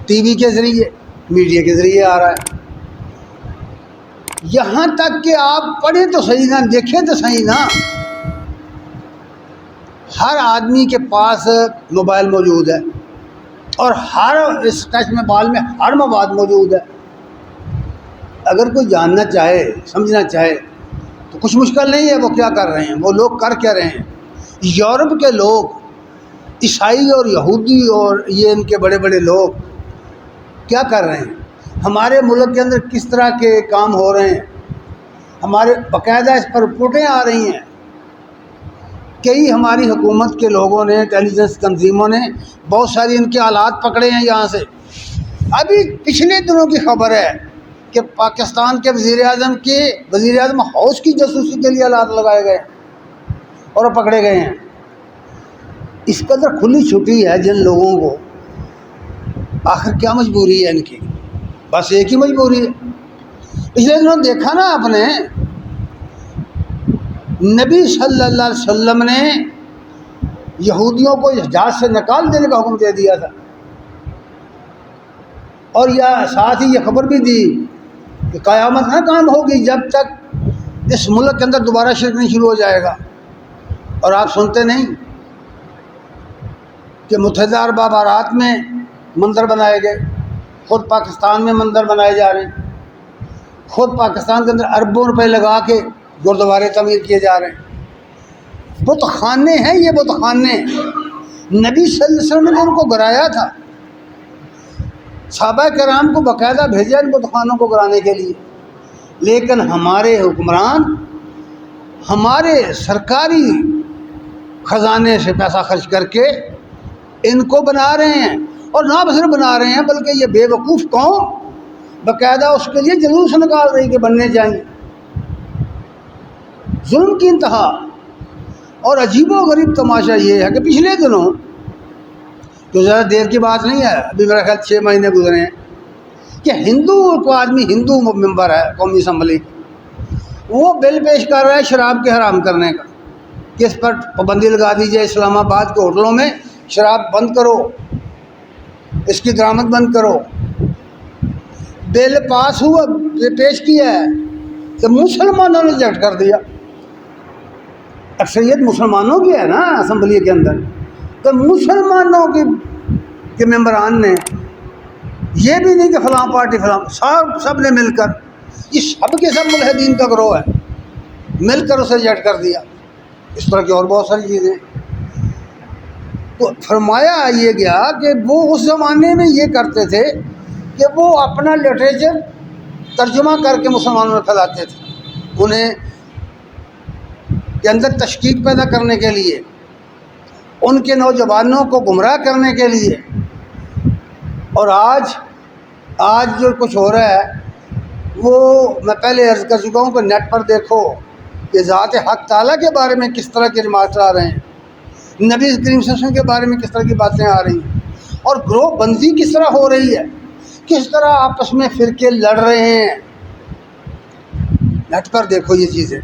T V کے ذریعے، media کے ذریعے آ رہا ہے۔ یہاں تک کہ آپ پڑھیں تو صحیح نہ، دیکھیں تو صحیح نہ، ہر آدمی کے پاس موبائل موجود ہے اور ہر اس ٹچ میں بال میں ہر مواد موجود ہے۔ اگر کوئی جاننا چاہے، سمجھنا چاہے تو کچھ مشکل نہیں ہے وہ کیا کر رہے ہیں، وہ لوگ کر کیا رہے ہیں۔ یورپ کے لوگ، عیسائی اور یہودی اور یہ ان کے بڑے بڑے لوگ کیا کر رہے ہیں، ہمارے ملک کے اندر کس طرح کے کام ہو رہے ہیں، ہمارے باقاعدہ اس پر رپورٹیں آ رہی ہیں۔ کئی ہماری حکومت کے لوگوں نے، انٹیلیجنس تنظیموں نے بہت ساری ان کے آلات پکڑے ہیں یہاں سے۔ ابھی پچھلے دنوں کی خبر ہے کہ پاکستان کے وزیر اعظم ہاؤس کی جاسوسی کے لیے آلات لگائے گئے اور پکڑے گئے ہیں۔ اس قدر کھلی چھٹی ہے جن لوگوں کو، آخر کیا مجبوری ہے ان کی؟ بس ایک ہی مجبوری ہے۔ پچھلے دنوں دیکھا نا آپ نے، نبی صلی اللہ علیہ وسلم نے یہودیوں کو حجاز سے نکال دینے کا حکم دے دیا تھا، اور ساتھ ہی یہ خبر بھی دی کہ قیامت نہ قائم ہوگی جب تک اس ملک کے اندر دوبارہ شرک نہیں شروع ہو جائے گا۔ اور آپ سنتے نہیں کہ متحدہ عرب امارات میں مندر بنائے گئے، خود پاکستان میں مندر بنائے جا رہے ہیں، خود پاکستان کے اندر اربوں روپے لگا کے گردوارے تعمیر کیے جا رہے ہیں۔ بت خانے ہیں یہ، بت خانے۔ نبی صلی اللہ علیہ وسلم نے ان کو گرایا تھا، صحابہ کرام کو باقاعدہ بھیجا ان بت خانوں کو گرانے کے لیے، لیکن ہمارے حکمران ہمارے سرکاری خزانے سے پیسہ خرچ کر کے ان کو بنا رہے ہیں، اور نہ صرف بنا رہے ہیں بلکہ یہ بے وقوف قوم باقاعدہ اس کے لیے جلوس نکال رہی کہ بننے چاہیے۔ ظلم کی انتہا۔ اور عجیب و غریب تماشا یہ ہے کہ پچھلے دنوں، تو زیادہ دیر کی بات نہیں ہے، ابھی میرا خیال 6 مہینے گزرے ہیں، کہ ہندو ممبر ہے قومی اسمبلی، وہ بل پیش کر رہا ہے شراب کے حرام کرنے کا، کہ اس پر پابندی لگا دی جائے، اسلام آباد کے ہوٹلوں میں شراب بند کرو، اس کی درآمد بند کرو۔ بل پاس ہوا، پیش کیا ہے کہ مسلمانوں نے ریجیکٹ کر دیا۔ اکثریت مسلمانوں کی ہے نا اسمبلی کے اندر، تو مسلمانوں کے ممبران نے یہ بھی نہیں کہ فلاں پارٹی فلاں، سب نے مل کر، یہ سب کے سب ملحدین کا گروہ ہے، مل کر اسے ریجیکٹ کر دیا۔ اس طرح کی اور بہت ساری چیزیں۔ تو فرمایا یہ گیا کہ وہ اس زمانے میں یہ کرتے تھے کہ وہ اپنا لٹریچر ترجمہ کر کے مسلمانوں میں پھیلاتے تھے، انہیں کے اندر تشکیک پیدا کرنے کے لیے، ان کے نوجوانوں کو گمراہ کرنے کے لیے۔ اور آج جو کچھ ہو رہا ہے وہ میں پہلے عرض کر چکا ہوں کہ نیٹ پر دیکھو کہ ذات حق تعالیٰ کے بارے میں کس طرح کے ریمارکس آ رہے ہیں، نبی کریم صلی اللہ علیہ وسلم کے بارے میں کس طرح کی باتیں آ رہی ہیں، اور گروہ بندی کس طرح ہو رہی ہے، کس طرح آپس میں فرقے لڑ رہے ہیں۔ نیٹ پر دیکھو یہ چیزیں،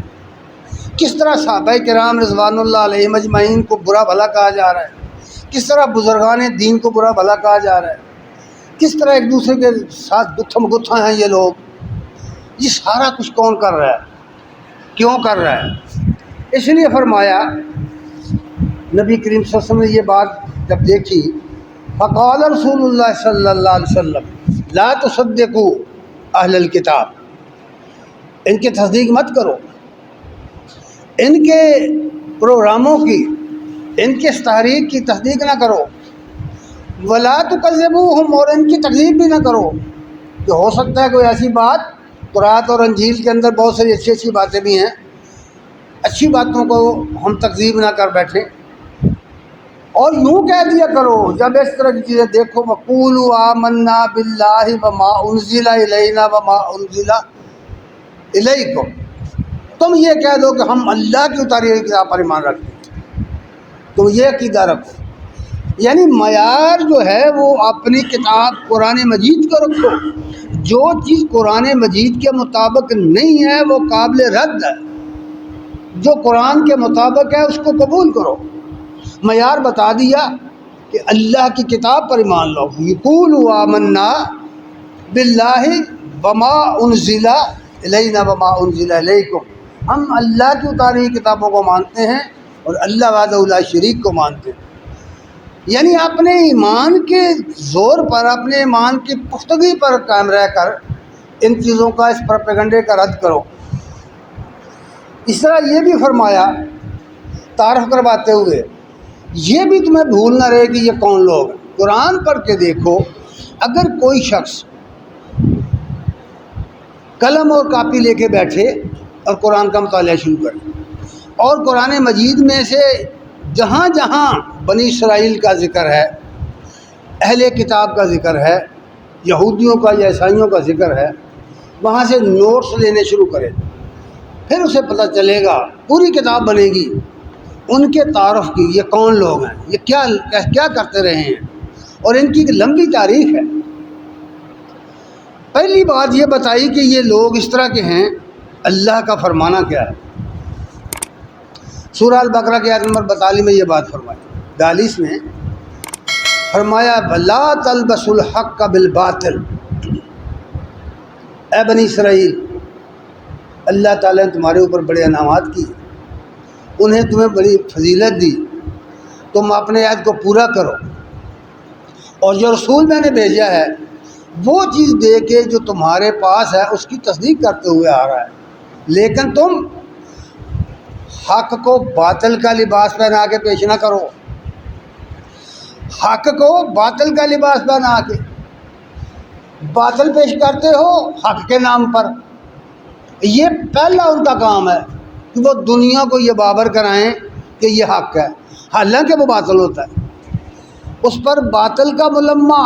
کس طرح صحابہ کرام رضوان اللہ علیہم اجمعین کو برا بھلا کہا جا رہا ہے، کس طرح بزرگان دین کو برا بھلا کہا جا رہا ہے، کس طرح ایک دوسرے کے ساتھ گتھم گتھا ہیں یہ لوگ۔ یہ سارا کچھ کون کر رہا ہے، کیوں کر رہا ہے؟ اس لیے فرمایا نبی کریم صلی اللہ علیہ وسلم نے یہ بات جب دیکھی، فقال رسول اللہ صلی اللہ علیہ وسلم لا تصدقوا اہل الکتاب، ان کی تصدیق مت کرو، ان کے پروگراموں کی، ان کے تحریک کی تصدیق نہ کرو، ولا تکذبوہم، اور ان کی تکذیب بھی نہ کرو، کہ ہو سکتا ہے کوئی ایسی بات، قرآن اور انجیل کے اندر بہت ساری اچھی اچھی باتیں بھی ہیں، اچھی باتوں کو ہم تکذیب نہ کر بیٹھیں، اور یوں کہہ دیا کرو جب اس طرح کی چیزیں دیکھو، وقولوا آمنا باللہ وما انزل الینا وما انزل الیکم، تم یہ کہہ دو کہ ہم اللہ کی اتاری ہوئی کتاب پر ایمان رکھتے ہیں، تم یہ عقیدہ رکھو۔ یعنی معیار جو ہے وہ اپنی کتاب قرآن مجید کو رکھو، جو چیز قرآن مجید کے مطابق نہیں ہے وہ قابل رد ہے، جو قرآن کے مطابق ہے اس کو قبول کرو۔ معیار بتا دیا کہ اللہ کی کتاب پر ایمان لاؤ. یقولوا آمنا باللہ وما انزل الینا وما انزل الیکم، ہم اللہ کی اتاری ہوئی کتابوں کو مانتے ہیں اور اللہ وحدہ لا شریک کو مانتے ہیں. یعنی اپنے ایمان کے زور پر، اپنے ایمان کی پختگی پر قائم رہ کر ان چیزوں کا، اس پروپیگنڈے کا رد کرو. اس طرح یہ بھی فرمایا تعارف کرواتے ہوئے، یہ بھی تمہیں بھول نہ رہے کہ یہ کون لوگ ہیں. قرآن پڑھ کے دیکھو، اگر کوئی شخص قلم اور کاپی لے کے بیٹھے اور قرآن کا مطالعہ شروع کرے، اور قرآن مجید میں سے جہاں جہاں بنی اسرائیل کا ذکر ہے، اہل کتاب کا ذکر ہے، یہودیوں کا یا عیسائیوں کا ذکر ہے، وہاں سے نوٹس لینے شروع کرے، پھر اسے پتہ چلے گا، پوری کتاب بنے گی ان کے تعارف کی، یہ کون لوگ ہیں، یہ کیا کرتے رہے ہیں، اور ان کی ایک لمبی تاریخ ہے. پہلی بات یہ بتائی کہ یہ لوگ اس طرح کے ہیں. اللہ کا فرمانا کیا ہے؟ سورہ البقرہ کی آیت نمبر 42 میں یہ بات فرمائی، 42 میں فرمایا وَلَا تَلْبَسُوا الْحَقَّ بِالْبَاطِلِ. اے بنی اسرائیل، اللہ تعالیٰ نے تمہارے اوپر بڑے انعامات کی، انہیں تمہیں بڑی فضیلت دی، تم اپنے عہد کو پورا کرو، اور جو رسول میں نے بھیجا ہے وہ چیز دے کے جو تمہارے پاس ہے اس کی تصدیق کرتے ہوئے آ رہا ہے، لیکن تم حق کو باطل کا لباس پہنا کے پیش نہ کرو. حق کو باطل کا لباس پہنا کے باطل پیش کرتے ہو حق کے نام پر. یہ پہلا ان کا کام ہے کہ وہ دنیا کو یہ باور کرائیں کہ یہ حق ہے، حالانکہ وہ باطل ہوتا ہے. اس پر باطل کا ملمہ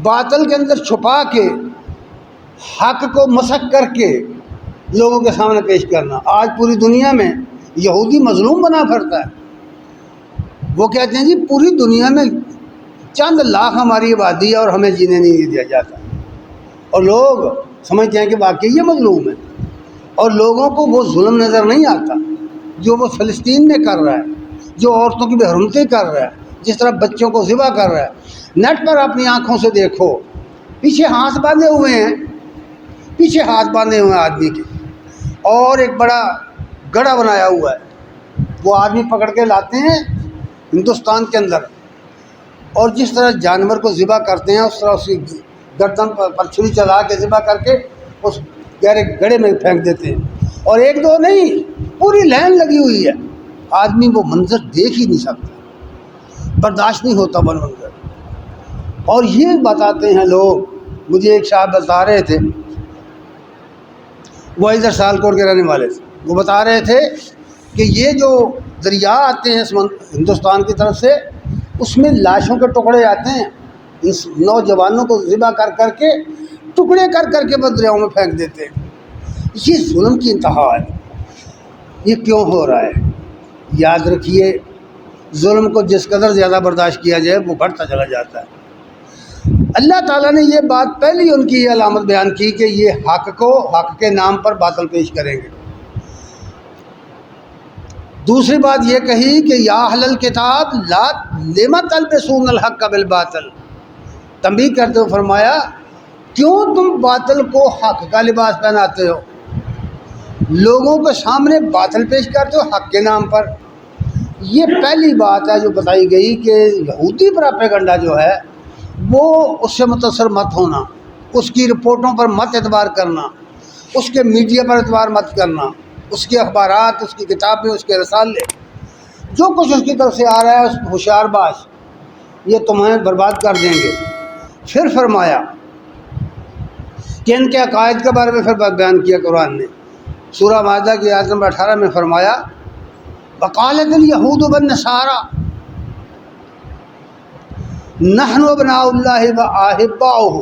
باطل کے اندر چھپا کے حق کو مسخ کر کے لوگوں کے سامنے پیش کرنا. آج پوری دنیا میں یہودی مظلوم بنا پھرتا ہے. وہ کہتے ہیں جی پوری دنیا میں چند لاکھ ہماری آبادی ہے اور ہمیں جینے نہیں دیا جاتا، اور لوگ سمجھتے ہیں کہ واقعی یہ مظلوم ہے، اور لوگوں کو وہ ظلم نظر نہیں آتا جو وہ فلسطین میں کر رہا ہے، جو عورتوں کی بے حرمتی کر رہا ہے، جس طرح بچوں کو ذبح کر رہا ہے. نیٹ پر اپنی آنکھوں سے دیکھو، پیچھے ہاتھ باندھے ہوئے ہیں، پیچھے ہاتھ باندھے ہوئے ہیں آدمی کے، اور ایک بڑا گڑھا بنایا ہوا ہے، وہ آدمی پکڑ کے لاتے ہیں ہندوستان کے اندر، اور جس طرح جانور کو ذبح کرتے ہیں اس طرح اس کی گردن پر چھری چلا کے ذبح کر کے اس گہرے گڑھے میں پھینک دیتے ہیں. اور ایک دو نہیں، پوری لائن لگی ہوئی ہے. آدمی وہ منظر دیکھ ہی نہیں سکتا، برداشت نہیں ہوتا وہ منظر. اور یہ بتاتے ہیں لوگ، مجھے ایک صاحب بتا رہے تھے، وہ ادھر سیالکوٹ کے رہنے والے تھے، وہ بتا رہے تھے کہ یہ جو دریا آتے ہیں ہندوستان کی طرف سے، اس میں لاشوں کے ٹکڑے آتے ہیں، اس نوجوانوں کو ذبح کر کر کے ٹکڑے کر کر کے دریاؤں میں پھینک دیتے ہیں. یہ ظلم کی انتہا ہے. یہ کیوں ہو رہا ہے؟ یاد رکھیے، ظلم کو جس قدر زیادہ برداشت کیا جائے وہ بڑھتا چلا جاتا ہے. اللہ تعالیٰ نے یہ بات پہلی ان کی یہ علامت بیان کی کہ یہ حق کو حق کے نام پر باطل پیش کریں گے. دوسری بات یہ کہی کہ یا اہل الکتاب لا لم تلبسون الحق بالباطل. تنبیہ کرتے ہوئے فرمایا کیوں تم باطل کو حق کا لباس پہناتے ہو، لوگوں کے سامنے باطل پیش کرتے ہو حق کے نام پر. یہ پہلی بات ہے جو بتائی گئی کہ یہودی پروپیگنڈا جو ہے وہ اس سے متاثر مت ہونا، اس کی رپورٹوں پر مت اعتبار کرنا، اس کے میڈیا پر اعتبار مت کرنا، اس کے اخبارات، اس کی کتابیں، اس کے رسالے، جو کچھ اس کی طرف سے آ رہا ہے اس ہوشیار باش، یہ تمہیں برباد کر دیں گے. پھر فرمایا کہ ان کے عقائد کے بارے میں پھر بیان کیا قرآن نے. سورہ مائدہ کی آیت نمبر 18 میں فرمایا وقالت الیہود والنصارى نحن ابناء اللہ واحباؤہ.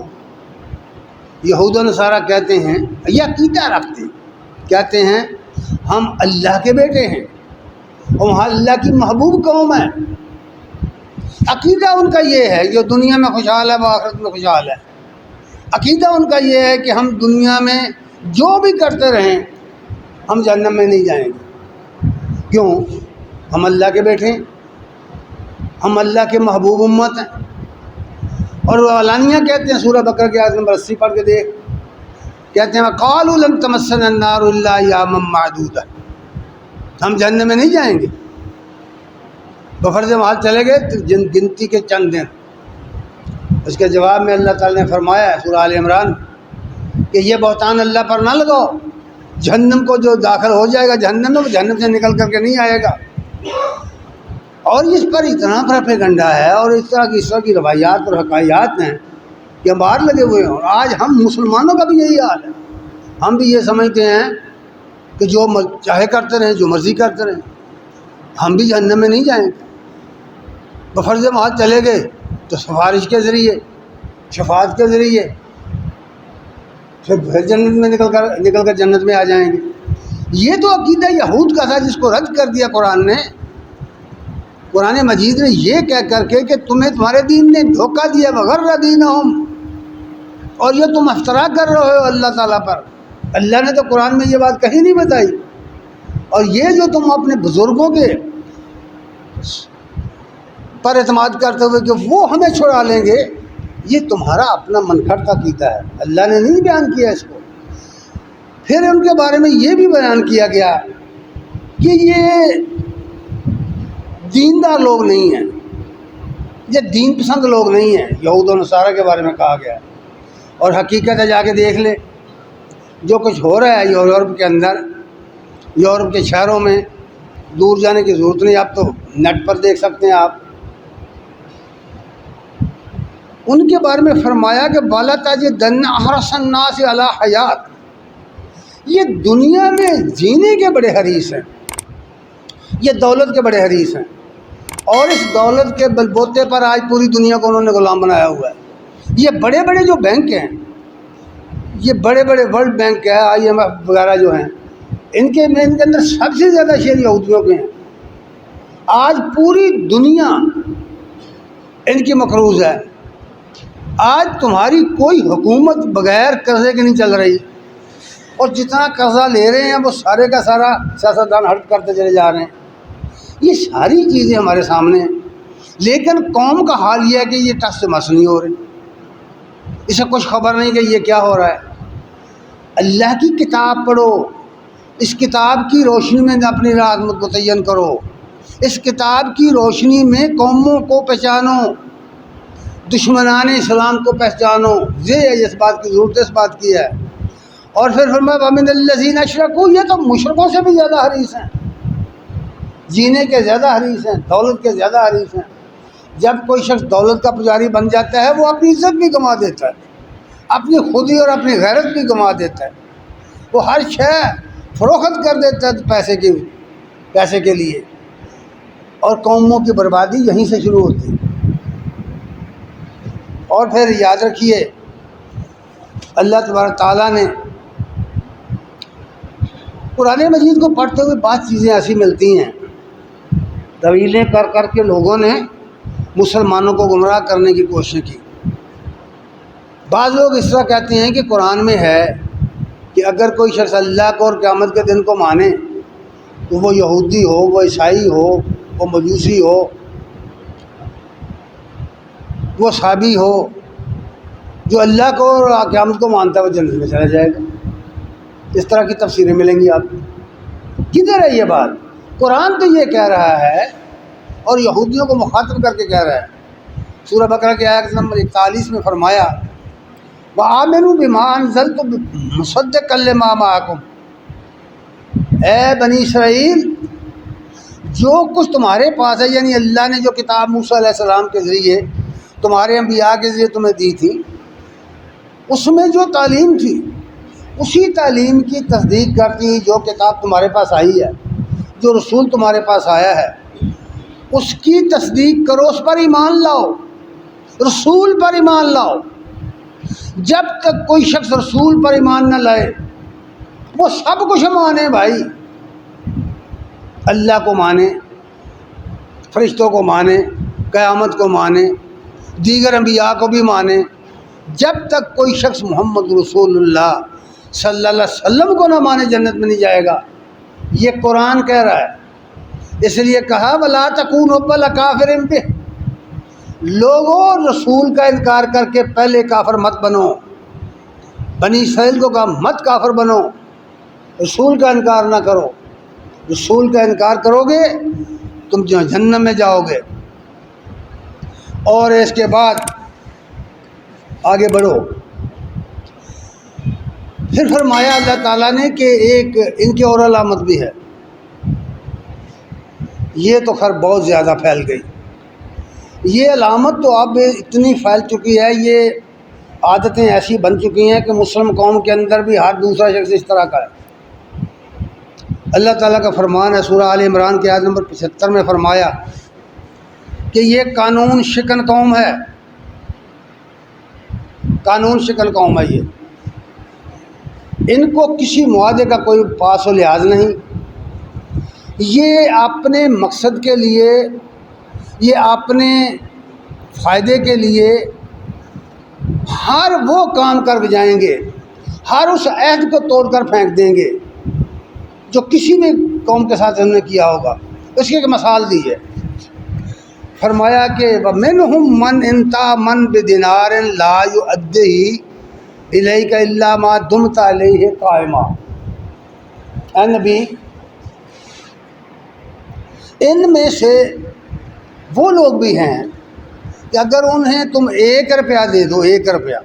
یہود و نصارہ کہتے ہیں، یہ عقیدہ رکھتے ہیں، کہتے ہیں ہم اللہ کے بیٹے ہیں، ہم اللہ کی محبوب قوم ہے. عقیدہ ان کا یہ ہے، جو دنیا میں خوشحال ہے وہ آخرت میں خوشحال ہے. عقیدہ ان کا یہ ہے کہ ہم دنیا میں جو بھی کرتے رہیں ہم جہنم میں نہیں جائیں گے. کیوں؟ ہم اللہ کے بیٹے ہیں. ہم اللہ کے محبوب امت ہیں. اور وہ علانیہ کہتے ہیں سورہ بقرہ کی آیت نمبر 80 پڑھ کے دیکھ, کہتے ہیں قالوا لن تمسنا النار الا ایاما معدودہ, ہم جہنم میں نہیں جائیں گے بفرض محال چلے گئے تو گنتی کے چند دن. اس کے جواب میں اللہ تعالی نے فرمایا ہے سورہ آل عمران کہ یہ بہتان اللہ پر نہ لگاؤ, جہنم کو جو داخل ہو جائے گا جہنم میں, وہ جہنم سے نکل کر کے نہیں آئے گا. اور اس پر اتنا پروپیگنڈا ہے اور اس طرح کی روایات اور حکایات ہیں کہ ہم باہر لگے ہوئے ہیں. اور آج ہم مسلمانوں کا بھی یہی حال ہے, ہم بھی یہ سمجھتے ہیں کہ جو چاہے کرتے رہیں, جو مرضی کرتے رہیں, ہم بھی جہنم میں نہیں جائیں گے. بفرض محال چلے گئے تو سفارش کے ذریعے, شفاعت کے ذریعے پھر جنت میں نکل کر جنت میں آ جائیں گے. یہ تو عقیدہ یہود کا تھا جس کو رد کر دیا قرآن نے. قرآن مجید نے یہ کہہ کر کے کہ تمہیں تمہارے دین نے دھوکہ دیا وغیرہ دینہم, اور یہ تم افطرا کر رہے ہو اللہ تعالیٰ پر. اللہ نے تو قرآن میں یہ بات کہیں نہیں بتائی. اور یہ جو تم اپنے بزرگوں کے پر اعتماد کرتے ہوئے کہ وہ ہمیں چھڑا لیں گے, یہ تمہارا اپنا منکھٹ عقیدہ ہے, اللہ نے نہیں بیان کیا اس کو. پھر ان کے بارے میں یہ بھی بیان کیا گیا کہ یہ دیندار لوگ نہیں ہیں, یہ دین پسند لوگ نہیں ہیں. یہود و نصارہ کے بارے میں کہا گیا, اور حقیقت ہے جا کے دیکھ لے جو کچھ ہو رہا ہے یورپ کے اندر, یورپ کے شہروں میں. دور جانے کی ضرورت نہیں, آپ تو نیٹ پر دیکھ سکتے ہیں. آپ ان کے بارے میں فرمایا کہ بالا تجدن احرص الناس علی حیات, یہ دنیا میں جینے کے بڑے حریص ہیں, یہ دولت کے بڑے حریص ہیں, اور اس دولت کے بل بوتے پر آج پوری دنیا کو انہوں نے غلام بنایا ہوا ہے. یہ بڑے بڑے جو بینک ہیں, یہ بڑے بڑے ورلڈ بینک ہے, IMF وغیرہ جو ہیں, ان کے اندر سب سے زیادہ شیئر یہودیوں کے ہیں. آج پوری دنیا ان کی مقروض ہے. آج تمہاری کوئی حکومت بغیر قرضے کے نہیں چل رہی, اور جتنا قرضہ لے رہے ہیں وہ سارے کا سارا سیاستدان ہڑپ کرتے چلے جا رہے ہیں. یہ ساری چیزیں ہمارے سامنے ہیں, لیکن قوم کا حال یہ ہے کہ یہ ٹس سے مس نہیں ہو رہی, اسے کچھ خبر نہیں کہ یہ کیا ہو رہا ہے. اللہ کی کتاب پڑھو, اس کتاب کی روشنی میں اپنی راہ متعین کرو, اس کتاب کی روشنی میں قوموں کو پہچانو, دشمنان اسلام کو پہچانو. یہ اس بات کی ضرورت اس بات کی ہے. اور پھر فرمایا وَمِنَ الَّذِينَ اشرکوا, یہ تو مشرکوں سے بھی زیادہ حریص ہیں, جینے کے زیادہ حریص ہیں, دولت کے زیادہ حریص ہیں. جب کوئی شخص دولت کا پجاری بن جاتا ہے وہ اپنی عزت بھی گنوا دیتا ہے, اپنی خودی اور اپنی غیرت بھی گنوا دیتا ہے. وہ ہر شے فروخت کر دیتا ہے پیسے کے لیے, اور قوموں کی بربادی یہیں سے شروع ہوتی ہے. اور پھر یاد رکھیے اللہ تبارک تعالیٰ نے قرآن مجید کو پڑھتے ہوئے بعض چیزیں ایسی ملتی ہیں, طویلیں کر کر کے لوگوں نے مسلمانوں کو گمراہ کرنے کی کوشش کی. بعض لوگ اس طرح کہتے ہیں کہ قرآن میں ہے کہ اگر کوئی شخص اللہ کو اور قیامت کے دن کو مانے تو وہ یہودی ہو, وہ عیسائی ہو, وہ مجوسی ہو, وہ صابی ہو, جو اللہ کو اور قیامت کو مانتا ہے وہ جنت میں چلا جائے گا. اس طرح کی تفسیریں ملیں گی آپ کو. کدھر ہے یہ بات؟ قرآن تو یہ کہہ رہا ہے اور یہودیوں کو مخاطب کر کے کہہ رہا ہے. سورہ بقرہ کی آیت نمبر 41 میں فرمایا وَآمِنُوا بِمَا أَنزَلْتُ مُصَدِّقًا لِمَا مَعَكُمْ, اے بنی اسرائیل جو کچھ تمہارے پاس ہے, یعنی اللہ نے جو کتاب موسیٰ علیہ السلام کے ذریعے تمہارے انبیاء کے ذریعے تمہیں دی تھی, اس میں جو تعلیم تھی اسی تعلیم کی تصدیق کرتی. جو کتاب تمہارے پاس آئی ہے, جو رسول تمہارے پاس آیا ہے, اس کی تصدیق کرو, اس پر ایمان لاؤ, رسول پر ایمان لاؤ. جب تک کوئی شخص رسول پر ایمان نہ لائے وہ سب کچھ مانے بھائی, اللہ کو مانے, فرشتوں کو مانے, قیامت کو مانے, دیگر انبیاء کو بھی مانے, جب تک کوئی شخص محمد رسول اللہ صلی اللہ علیہ وسلم کو نہ مانے جنت میں نہیں جائے گا. یہ قرآن کہہ رہا ہے. اس لیے کہا وَلَا تَكُونُوا أَوَّلَ كَافِرٍ بِهِ, لوگوں رسول کا انکار کر کے پہلے کافر مت بنو. بنی اسرائیل کو کہا مت کافر بنو، رسول کا انکار نہ کرو. رسول کا انکار کرو گے تم جہنم میں جاؤ گے. اور اس کے بعد آگے بڑھو. پھر فرمایا اللہ تعالیٰ نے کہ ایک ان کی اور علامت بھی ہے. یہ تو خیر بہت زیادہ پھیل گئی. یہ علامت تو اب اتنی پھیل چکی ہے، یہ عادتیں ایسی بن چکی ہیں کہ مسلم قوم کے اندر بھی ہر دوسرا شخص اس طرح کا ہے. اللہ تعالیٰ کا فرمان ہے سورہ آل عمران کی آیت نمبر 75 میں فرمایا کہ یہ قانون شکن قوم ہے. قانون شکن قوم ہے. ان کو کسی معاہدے کا کوئی پاس و لحاظ نہیں. یہ اپنے مقصد کے لیے، یہ اپنے فائدے کے لیے ہر وہ کام کر جائیں گے، ہر اس عہد کو توڑ کر پھینک دیں گے جو کسی بھی قوم کے ساتھ انہوں نے کیا ہوگا. اس کی ایک مثال دی ہے. فرمایا کہ وَمِنْهُمْ مَنْ إِنْ مَنْ بِدِنَارٍ لَا يُؤَدِّهِ إِلَيْكَ إِلَّا مَا دُمْتَ عَلَيْهِ قَائِمًا. اے نبی، ان میں سے وہ لوگ بھی ہیں کہ اگر انہیں تم 1 روپیہ دے دو، 1 روپیہ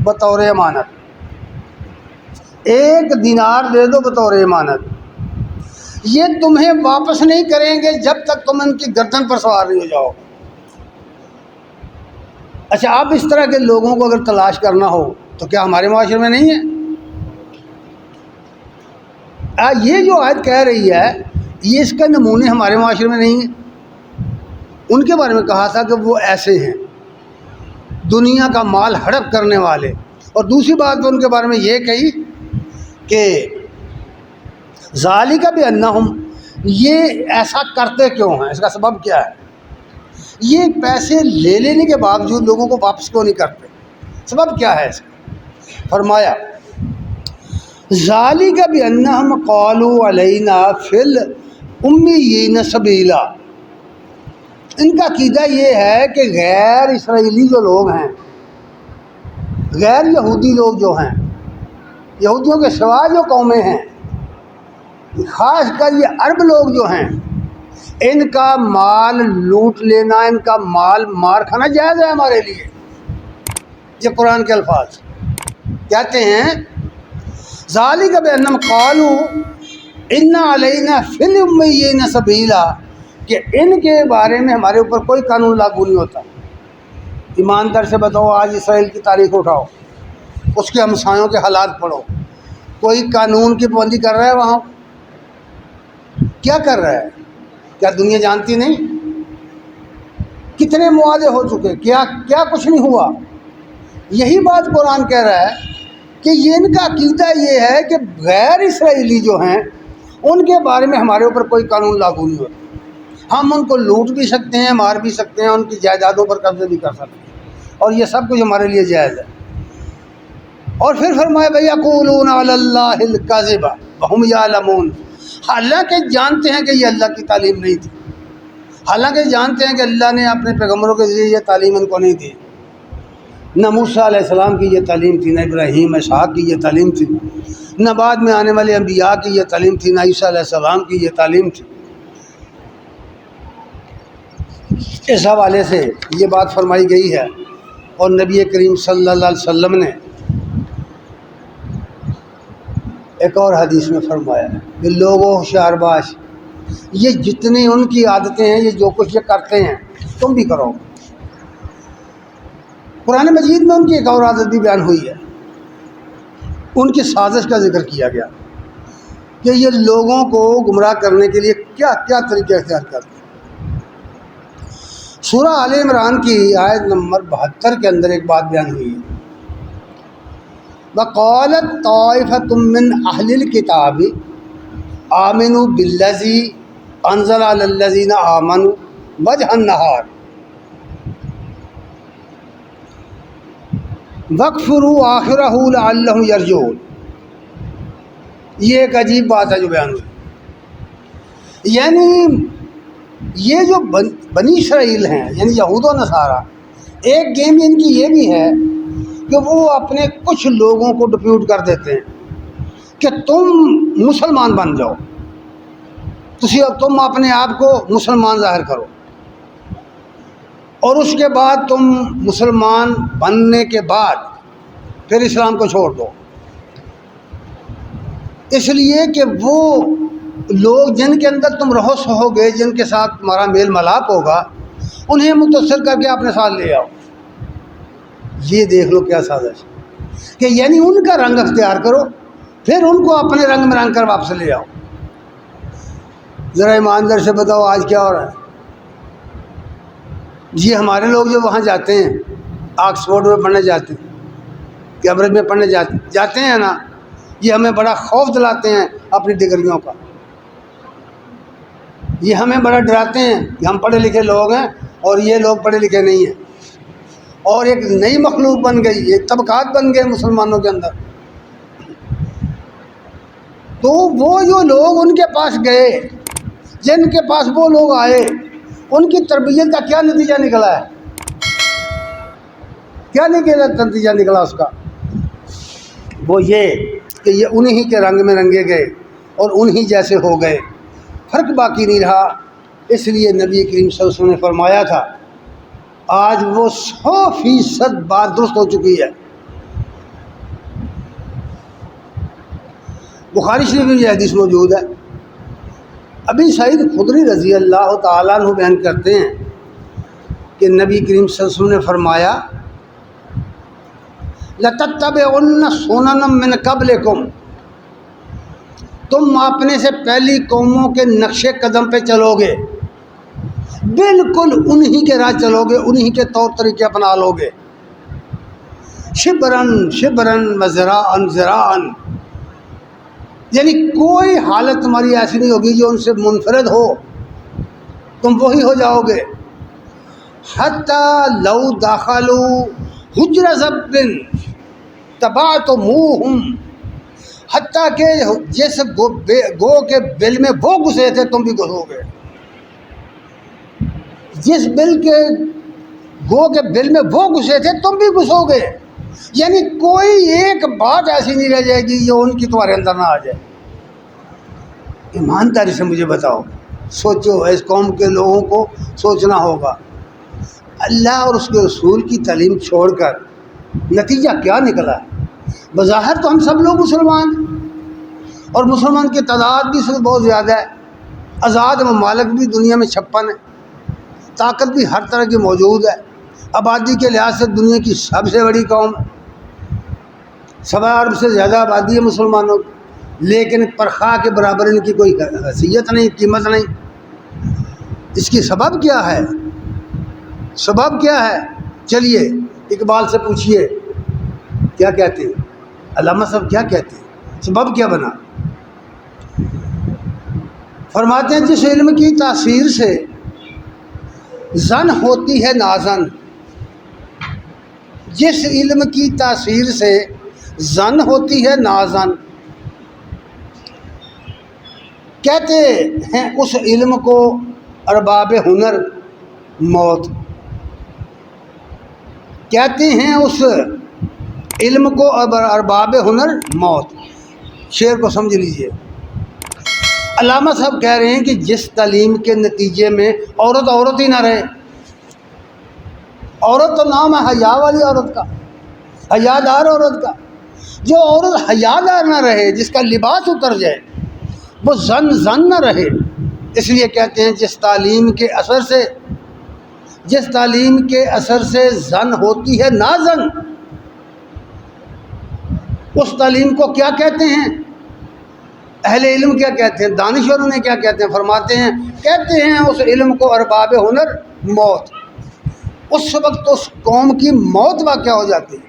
بطور امانت، 1 دینار دے دو بطور امانت، یہ تمہیں واپس نہیں کریں گے جب تک تم ان کی گردن پر سوار نہیں ہو جاؤ. اچھا، اب اس طرح کے لوگوں کو اگر تلاش کرنا ہو تو کیا ہمارے معاشرے میں نہیں ہے؟ یہ جو آیت کہہ رہی ہے یہ اس کے نمونے ہمارے معاشرے میں نہیں ہیں. ان کے بارے میں کہا تھا کہ وہ ایسے ہیں دنیا کا مال ہڑپ کرنے والے. اور دوسری بات تو ان کے بارے میں یہ کہی کہ ذالک بانہم، یہ ایسا کرتے کیوں ہیں، اس کا سبب کیا ہے. یہ پیسے لے لینے کے باوجود لوگوں کو واپس کیوں نہیں کرتے، سبب کیا ہے اس کا. فرمایا ذالک بانہم قالوا علینا فی الامیین سبیلا. ان کا عقیدہ یہ ہے کہ غیر اسرائیلی جو لوگ ہیں، غیر یہودی لوگ جو ہیں، یہودیوں کے سوا جو قومیں ہیں، خاص کر یہ عرب لوگ جو ہیں، ان کا مال لوٹ لینا، ان کا مال مار کھانا جائز ہے ہمارے لیے. یہ قرآن کے الفاظ کہتے ہیں ذالک بانہم قالوا ان علینا فی الامیین سبیلا، کہ ان کے بارے میں ہمارے اوپر کوئی قانون لاگو نہیں ہوتا. ایماندار سے بتاؤ، آج اسرائیل کی تاریخ اٹھاؤ، اس کے ہمسایوں کے حالات پڑھو، کوئی قانون کی پابندی کر رہا ہے وہاں؟ کیا کر رہا ہے؟ کیا دنیا جانتی نہیں؟ کتنے معاہدے ہو چکے، کیا کچھ نہیں ہوا. یہی بات قرآن کہہ رہا ہے کہ یہ ان کا عقیدہ یہ ہے کہ غیر اسرائیلی جو ہیں ان کے بارے میں ہمارے اوپر کوئی قانون لاگو نہیں ہوتا. ہم ان کو لوٹ بھی سکتے ہیں، مار بھی سکتے ہیں، ان کی جائیدادوں پر قبضے بھی کر سکتے ہیں، اور یہ سب کچھ ہمارے لیے جائز ہے. اور پھر فرمایا وَيَقُولُونَ عَلَى اللَّهِ الْكَذِبَ وَهُمْ يَعْلَمُونَ. حالانکہ جانتے ہیں کہ یہ اللہ کی تعلیم نہیں تھی، حالانکہ جانتے ہیں کہ اللہ نے اپنے پیغمبروں کے ذریعے یہ تعلیم ان کو نہیں دی. نہ موسیٰ علیہ السلام کی یہ تعلیم تھی، نہ ابراہیم اسحاق کی یہ تعلیم تھی، نہ بعد میں آنے والے انبیاء کی یہ تعلیم تھی، نہ عیسیٰ علیہ السلام کی یہ تعلیم تھی. اس حوالے سے یہ بات فرمائی گئی ہے. اور نبی کریم صلی اللہ علیہ وسلم نے ایک اور حدیث میں فرمایا کہ لوگوں ہوشیار باش، یہ جتنی ان کی عادتیں ہیں، یہ جو کچھ یہ کرتے ہیں تم بھی کرو. قرآن مجید میں ان کی ایک اور عادت بھی بیان ہوئی ہے. ان کی سازش کا ذکر کیا گیا کہ یہ لوگوں کو گمراہ کرنے کے لیے کیا کیا طریقے اختیار کرتے ہیں. سورہ آل عمران کی آیت نمبر 72 کے اندر ایک بات بیان ہوئی ہے. وَقَالَتْ طَائِفَةٌ مِّنْ أَهْلِ الْكِتَابِ آمِنُوا بِالَّذِي أَنزَلَ عَلَى الَّذِينَ آمَنُوا وَجْهَ النَّهَارِ وَاكْفُرُوا آخِرَهُ لَعَلَّهُمْ يَرْجِعُونَ. یہ ایک عجیب بات ہے جو بیان ہوئی. یعنی یہ جو بنی اسرائیل ہیں یعنی یہود و نصارہ، ایک گیم ان کی یہ بھی ہے کہ وہ اپنے کچھ لوگوں کو ڈپیوٹ کر دیتے ہیں کہ تم مسلمان بن جاؤ، تم اپنے آپ کو مسلمان ظاہر کرو، اور اس کے بعد تم مسلمان بننے کے بعد پھر اسلام کو چھوڑ دو، اس لیے کہ وہ لوگ جن کے اندر تم رہو سہو گے، جن کے ساتھ تمہارا میل ملاپ ہوگا، انہیں متصل کر کے اپنے ساتھ لے آؤ۔ یہ دیکھ لو کیا سازش کہ یعنی ان کا رنگ اختیار کرو، پھر ان کو اپنے رنگ میں رنگ کر واپس لے آؤ۔ ذرا ایماندار سے بتاؤ آج کیا ہو رہا ہے؟ جی ہمارے لوگ جو وہاں جاتے ہیں، آکسفورڈ میں پڑھنے جاتے ہیں، کیمبرج میں پڑھنے جاتے ہیں نا، یہ ہمیں بڑا خوف دلاتے ہیں اپنی ڈگریوں کا، یہ ہمیں بڑا ڈراتے ہیں کہ ہم پڑھے لکھے لوگ ہیں اور یہ لوگ پڑھے لکھے نہیں ہیں، اور ایک نئی مخلوق بن گئی، ایک طبقات بن گئے مسلمانوں کے اندر۔ تو وہ جو لوگ ان کے پاس گئے، جن کے پاس وہ لوگ آئے، ان کی تربیت کا کیا نتیجہ نکلا ہے؟ کیا نتیجہ نکلا اس کا؟ وہ یہ کہ یہ انہی کے رنگ میں رنگے گئے اور انہی جیسے ہو گئے، فرق باقی نہیں رہا۔ اس لیے نبی کریم صلی اللہ علیہ وسلم نے فرمایا تھا، آج وہ 100% بات درست ہو چکی ہے۔ بخاری شریف میں یہ حدیث موجود ہے۔ ابی سعید خدری رضی اللہ تعالیٰ عنہ بیان کرتے ہیں کہ نبی کریم صلی اللہ علیہ وسلم نے فرمایا، لَتَتَّبِعُنَّ سُنَنًا مِّن قَبْلِكُمْ، تم اپنے سے پہلی قوموں کے نقش قدم پہ چلو گے، بالکل انہی کے راہ چلو گے، انہی کے طور طریقے اپنا لو گے، شبرن شبرن وذراعن ذراعن، یعنی کوئی حالت تمہاری ایسی نہیں ہوگی جو ان سے منفرد ہو، تم وہی ہو جاؤ گے۔ حتی لو دخلوا حجر ضب تبعتموہم، حتیٰ کہ جس گو کے بل میں وہ گھسے تھے تم بھی گھسو گے، جس گو کے بل میں وہ گھسے تھے تم بھی گھسو گے، یعنی کوئی ایک بات ایسی نہیں رہ جائے گی جو ان کی تمہارے اندر نہ آ جائے۔ ایمانداری سے مجھے بتاؤ، سوچو، اس قوم کے لوگوں کو سوچنا ہوگا، اللہ اور اس کے رسول کی تعلیم چھوڑ کر نتیجہ کیا نکلا ہے؟ بظاہر تو ہم سب لوگ مسلمان ہیں، اور مسلمان کی تعداد بھی بہت زیادہ ہے، آزاد ممالک بھی دنیا میں 56 ہیں، طاقت بھی ہر طرح کی موجود ہے، آبادی کے لحاظ سے دنیا کی سب سے بڑی قوم، 1.25 ارب سے زیادہ آبادی ہے مسلمانوں کی، لیکن پرخاں کے برابر ان کی کوئی حیثیت نہیں، قیمت نہیں۔ اس کی سبب کیا ہے؟ سبب کیا ہے؟ چلیے اقبال سے پوچھئے کیا کہتے ہیں، علامہ صاحب کیا کہتے ہیں، سبب کیا بنا؟ فرماتے ہیں، جس علم کی تاثیر سے زن ہوتی ہے نازن، جس علم کی تاثیر سے زن ہوتی ہے نازن، کہتے ہیں اس علم کو ارباب ہنر موت، کہتے ہیں اس علم کو ارباب ہنر موت۔ شعر کو سمجھ لیجئے، علامہ صاحب کہہ رہے ہیں کہ جس تعلیم کے نتیجے میں عورت ہی نہ رہے، عورت تو نام ہے حیا والی عورت کا، حیادار عورت کا، جو عورت حیادار نہ رہے، جس کا لباس اتر جائے، وہ زن نہ رہے، اس لیے کہتے ہیں جس تعلیم کے اثر سے زن ہوتی ہے نازن، اس تعلیم کو کیا کہتے ہیں؟ اہل علم کیا کہتے ہیں، دانشوروں نے کیا کہتے ہیں؟ فرماتے ہیں، کہتے ہیں اس علم کو ارباب ہنر موت۔ اس وقت اس قوم کی موت واقع ہو جاتی ہے۔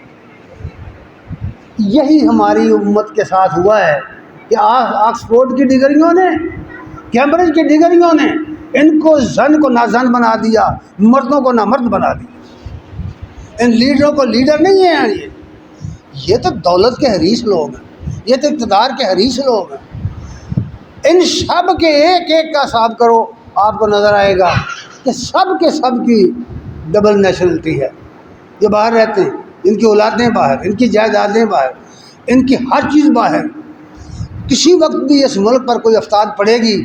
یہی ہماری امت کے ساتھ ہوا ہے کہ آکسفورڈ کی ڈگریوں نے، کیمبرج کی ڈگریوں نے ان کو زن کو نازن بنا دیا، مردوں کو نامرد بنا دیا۔ ان لیڈروں کو لیڈر نہیں ہیں، یہ تو دولت کے حریص لوگ ہیں، یہ تو اقتدار کے حریص لوگ ہیں۔ ان سب کے ایک ایک کا حساب کرو، آپ کو نظر آئے گا کہ سب کے سب کی ڈبل نیشنلٹی ہے. جو باہر رہتے ہیں ان کی اولادیں باہر، ان کی جائیدادیں باہر، ان کی ہر چیز باہر. کسی وقت بھی اس ملک پر کوئی آفتاب پڑے گی،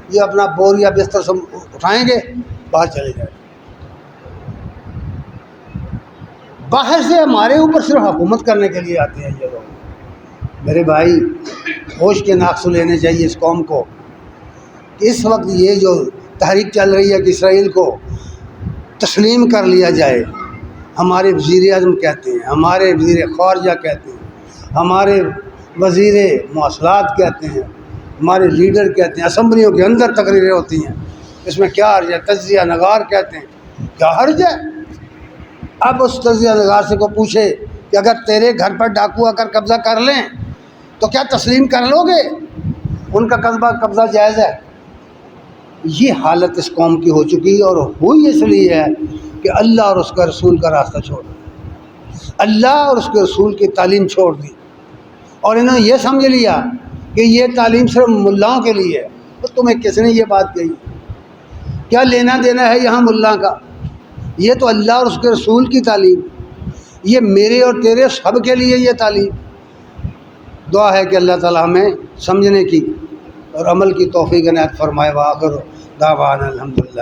یہ اپنا بور یا بستر سے اٹھائیں گے، باہر چلے جائیں. باہر سے ہمارے اوپر صرف حکومت کرنے کے لیے آتے ہیں یہ لوگ. میرے بھائی ہوش کے ناخص لینے چاہیے اس قوم کو کہ اس وقت یہ جو تحریک چل رہی ہے کہ اسرائیل کو تسلیم کر لیا جائے. ہمارے وزیر اعظم کہتے ہیں، ہمارے وزیر خارجہ کہتے ہیں، ہمارے وزیر مواصلات کہتے ہیں، ہمارے لیڈر کہتے ہیں، اسمبلیوں کے اندر تقریریں ہوتی ہیں، اس میں کیا حرج ہے. تجزیہ نگار کہتے ہیں، کیا حرج ہے. اب اس تجزیہ نگار سے کو پوچھے کہ اگر تیرے گھر پر ڈاکو آ کر قبضہ کر لیں تو کیا تسلیم کر لو گے؟ ان کا قبضہ جائز ہے. یہ حالت اس قوم کی ہو چکی ہے، اور ہوئی اس لیے ہے کہ اللہ اور اس کے رسول کا راستہ چھوڑ دیا، اللہ اور اس کے رسول کی تعلیم چھوڑ دی، اور انہوں نے یہ سمجھ لیا کہ یہ تعلیم صرف ملاؤں کے لیے ہے. تو تمہیں کس نے یہ بات کہی؟ کیا لینا دینا ہے یہاں ملا کا؟ یہ تو اللہ اور اس کے رسول کی تعلیم، یہ میرے اور تیرے سب کے لیے یہ تعلیم. دعا ہے کہ اللہ تعالی ہمیں سمجھنے کی اور عمل کی توفیق عنایت فرمائے. وآخر دعوانا الحمدللہ.